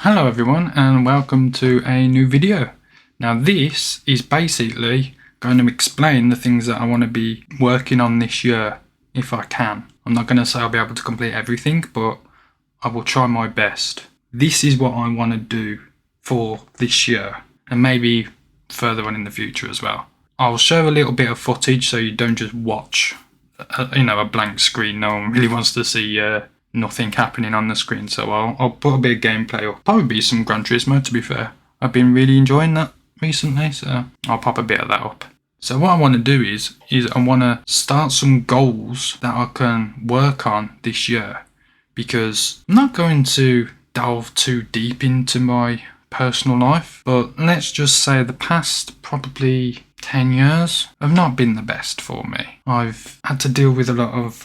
Hello everyone and welcome to a new video. Now this is basically going to explain the things that I want to be working on this year if I can. I'm not going to say I'll be able to complete everything, but I will try my best. This is what I want to do for this year and maybe further on in the future as well. I'll show a little bit of footage so you don't just watch a blank screen. No one really wants to see nothing happening on the screen, so I'll put a bit of gameplay or probably some Gran Turismo, to be fair. I've been really enjoying that recently, so I'll pop a bit of that up. So what I want to do is I want to start some goals that I can work on this year, because I'm not going to delve too deep into my personal life, but let's just say the past probably 10 years have not been the best for me. I've had to deal with a lot of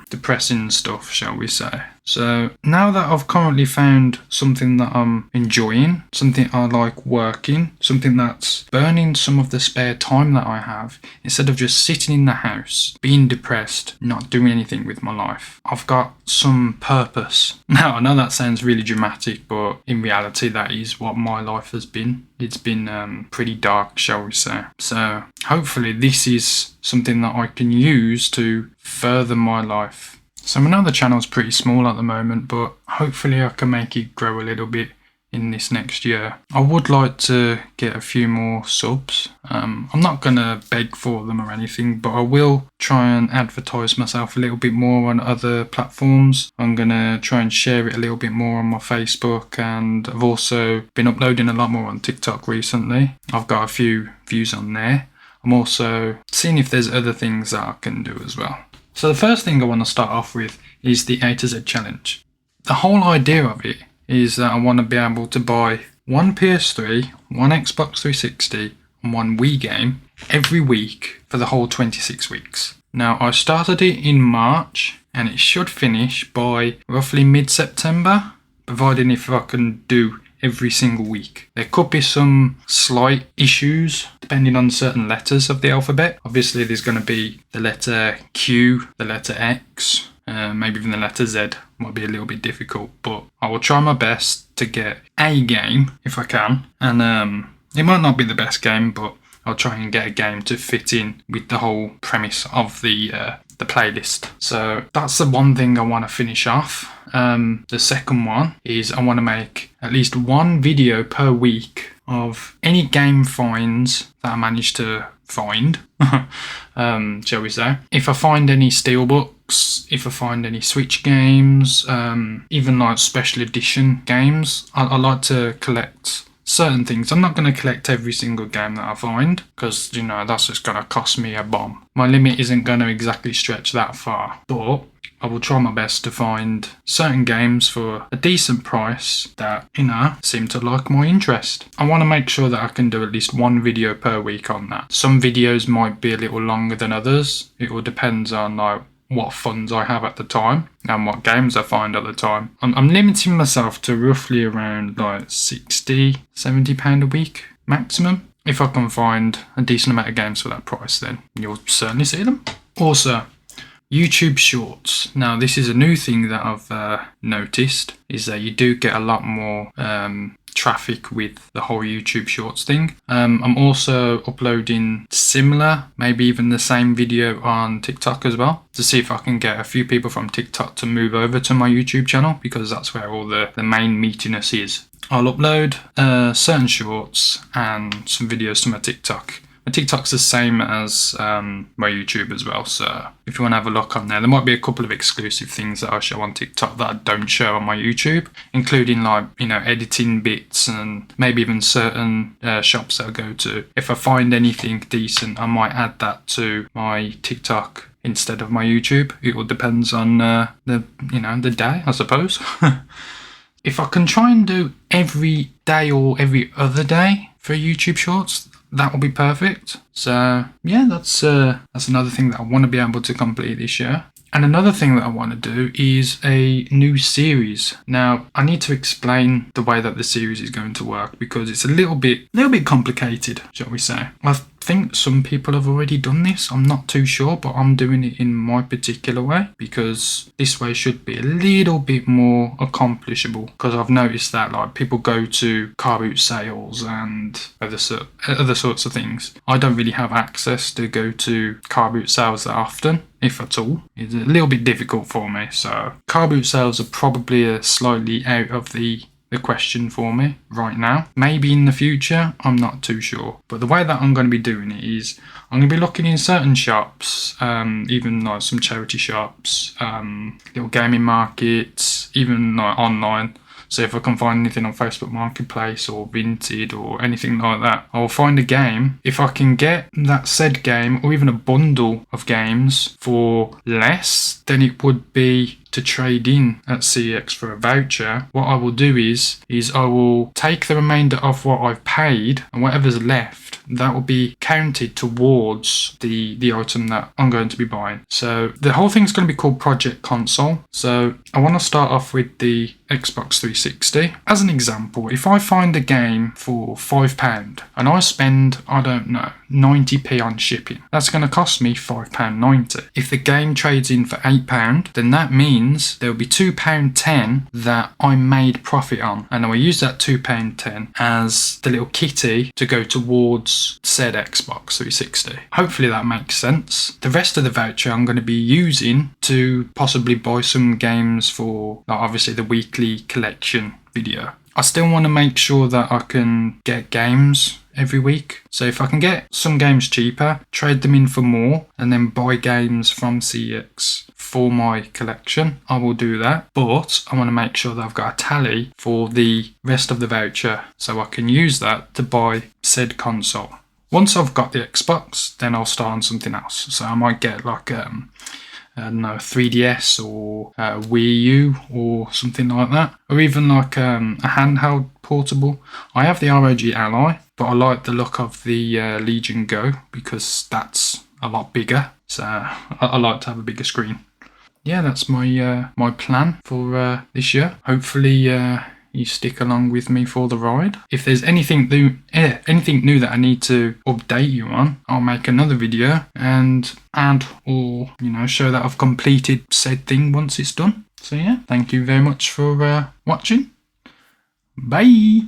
depressing stuff, shall we say. So now that I've currently found something that I'm enjoying, something I like working, something that's burning some of the spare time that I have, instead of just sitting in the house, being depressed, not doing anything with my life, I've got some purpose. Now, I know that sounds really dramatic, but in reality, that is what my life has been. It's been pretty dark, shall we say. So hopefully this is something that I can use to further my life. So I know the channel's pretty small at the moment, but hopefully I can make it grow a little bit in this next year. I would like to get a few more subs. I'm not going to beg for them or anything, but I will try and advertise myself a little bit more on other platforms. I'm going to try and share it a little bit more on my Facebook, and I've also been uploading a lot more on TikTok recently. I've got a few views on there. I'm also seeing if there's other things that I can do as well. So the first thing I want to start off with is the A to Z challenge. The whole idea of it is that I want to be able to buy one PS3, one Xbox 360 and one Wii game every week for the whole 26 weeks. Now I started it in March and it should finish by roughly mid-September, providing if I can do every single week. There could be some slight issues depending on certain letters of the alphabet. Obviously there's going to be the letter Q, the letter X, maybe even the letter Z might be a little bit difficult, but I will try my best to get a game if I can. And it might not be the best game, but I'll try and get a game to fit in with the whole premise of the playlist. So that's the one thing I want to finish off. The second one is I want to make at least one video per week of any game finds that I manage to find, shall we say. If I find any steelbooks, if I find any Switch games, even like special edition games, I like to collect certain things. I'm not going to collect every single game that I find, because that's just going to cost me a bomb. My limit isn't going to exactly stretch that far, but I will try my best to find certain games for a decent price that, seem to like my interest. I want to make sure that I can do at least one video per week on that. Some videos might be a little longer than others. It all depends on what funds I have at the time and what games I find at the time. I'm limiting myself to roughly around £60-70 a week maximum. If I can find a decent amount of games for that price, then you'll certainly see them. Also, YouTube Shorts. Now this is a new thing that I've noticed, is that you do get a lot more traffic with the whole YouTube Shorts thing. I'm also uploading similar, maybe even the same video on TikTok as well, to see if I can get a few people from TikTok to move over to my YouTube channel, because that's where all the main meatiness is. I'll upload certain shorts and some videos to my TikTok. My TikTok's the same as my YouTube as well, so if you want to have a look on there might be a couple of exclusive things that I show on TikTok that I don't show on my YouTube, including editing bits and maybe even certain shops that I go to. If I find anything decent, I might add that to my TikTok instead of my YouTube. It all depends on the day, I suppose. If I can try and do every day or every other day for YouTube Shorts, that will be perfect. So yeah, that's another thing that I want to be able to complete this year. And another thing that I want to do is a new series. Now, I need to explain the way that the series is going to work, because it's a little bit complicated, shall we say. I've think some people have already done this. I'm not too sure, but I'm doing it in my particular way because this way should be a little bit more accomplishable. Because I've noticed that like people go to car boot sales and other sorts of things. I don't really have access to go to car boot sales that often, if at all. It's a little bit difficult for me. So car boot sales are probably slightly out of the question for me right now. Maybe in the future, I'm not too sure. But the way that I'm going to be doing it is I'm going to be looking in certain shops, even like some charity shops, little gaming markets, even like online. So if I can find anything on Facebook Marketplace or Vinted or anything like that, I'll find a game. If I can get that said game or even a bundle of games for less than it would be to trade in at CEX for a voucher, what I will do is I will take the remainder of what I've paid and whatever's left, that will be counted towards the item that I'm going to be buying. So the whole thing's going to be called Project Console. So I want to start off with the Xbox 360. As an example, if I find a game for £5 and I spend, I don't know, 90p on shipping, that's going to cost me £5.90. If the game trades in for £8, then that means there'll be £2.10 that I made profit on, and I will use that £2.10 as the little kitty to go towards said Xbox 360. Hopefully that makes sense. The rest of the voucher I'm going to be using to possibly buy some games for, like, obviously the weekly collection video. I still want to make sure that I can get games every week. So if I can get some games cheaper, trade them in for more, and then buy games from CEX for my collection, I will do that. But I want to make sure that I've got a tally for the rest of the voucher so I can use that to buy said console. Once I've got the Xbox, then I'll start on something else. So I might get like I don't know, 3DS or Wii U or something like that, or even like a handheld portable. I have the ROG Ally, but I like the look of the Legion Go because that's a lot bigger. So I like to have a bigger screen. Yeah, that's my my plan for this year. Hopefully you stick along with me for the ride. If there's anything new that I need to update you on, I'll make another video and add or, you know, show that I've completed said thing once it's done. So yeah, thank you very much for watching. Bye.